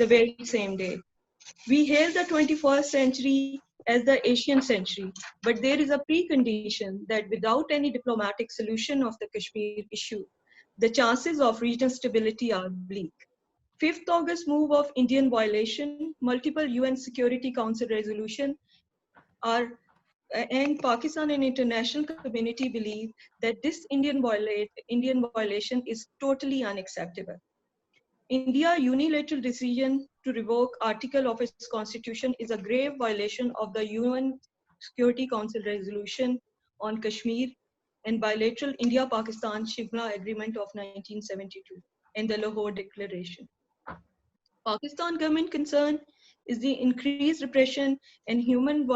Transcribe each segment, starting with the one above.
very same day. We hail the 21st century as the Asian century, but there is a precondition that without any diplomatic solution of the Kashmir issue, the chances of regional stability are bleak. 5th August move of Indian violation, multiple UN Security Council resolution are and Pakistan and international community believe that this Indian violation is totally unacceptable. India unilateral decision to revoke article of its constitution is a grave violation of the UN Security Council resolution on Kashmir and bilateral India-Pakistan Shimla Agreement of 1972 and the Lahore Declaration. Pakistan government concern is the increased repression and human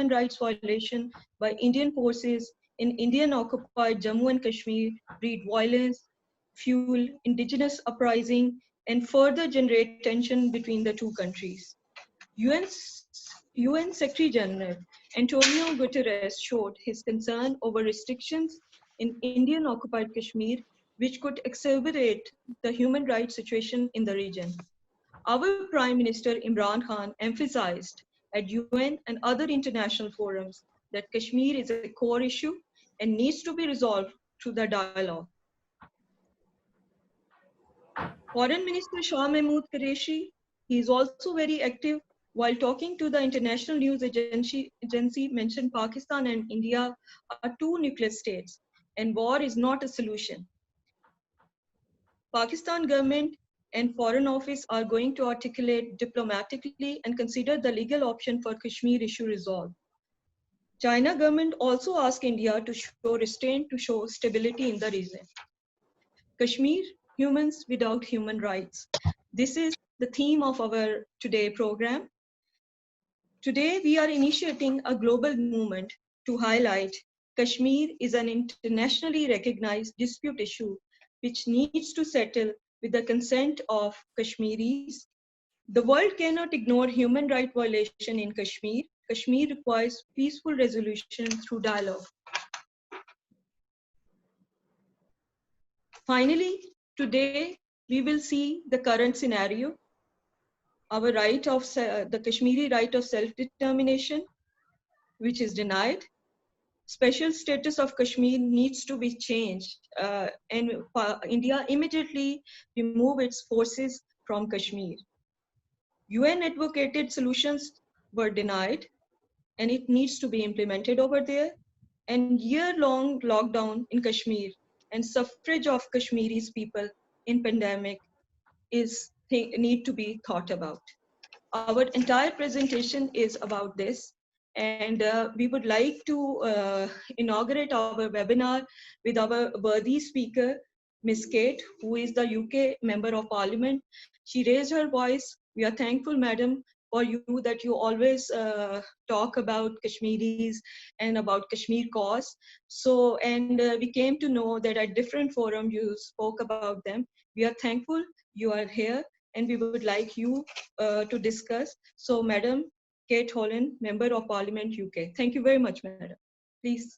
rights violation by Indian forces in Indian occupied Jammu and Kashmir breed violence, fuel indigenous uprising, and further generate tension between the two countries. UN Secretary General Antonio Guterres showed his concern over restrictions in Indian occupied Kashmir, which could exacerbate the human rights situation in the region. Our Prime Minister Imran Khan emphasized at UN and other international forums that Kashmir is a core issue and needs to be resolved through the dialogue. Foreign Minister Shah Mahmood Qureshi, he is also very active while talking to the International News Agency mentioned Pakistan and India are two nuclear states and war is not a solution. Pakistan government and Foreign Office are going to articulate diplomatically and consider the legal option for Kashmir issue resolved. China government also asked India to show restraint to show stability in the region. Kashmir, humans without human rights. This is the theme of our today program. Today, we are initiating a global movement to highlight Kashmir is an internationally recognized dispute issue which needs to settle with the consent of Kashmiris. The world cannot ignore human rights violation in Kashmir. Kashmir requires peaceful resolution through dialogue. Finally, today we will see the current scenario, our right of the Kashmiri right of self-determination, which is denied. Special status of Kashmir needs to be changed, and India immediately remove its forces from Kashmir. UN advocated solutions were denied, and it needs to be implemented over there. And year-long lockdown in Kashmir and suffrage of Kashmiri's people in pandemic need to be thought about. Our entire presentation is about this, and we would like to inaugurate our webinar with our worthy speaker, Ms. Kate, who is the UK Member of Parliament. She raised her voice. We are thankful, madam, for you that you always talk about Kashmiris and about Kashmir cause. So, and we came to know that at different forums you spoke about them. We are thankful you are here, and we would like you to discuss. So, Madam Kate Holland, Member of Parliament UK. Thank you very much, Madam. Please.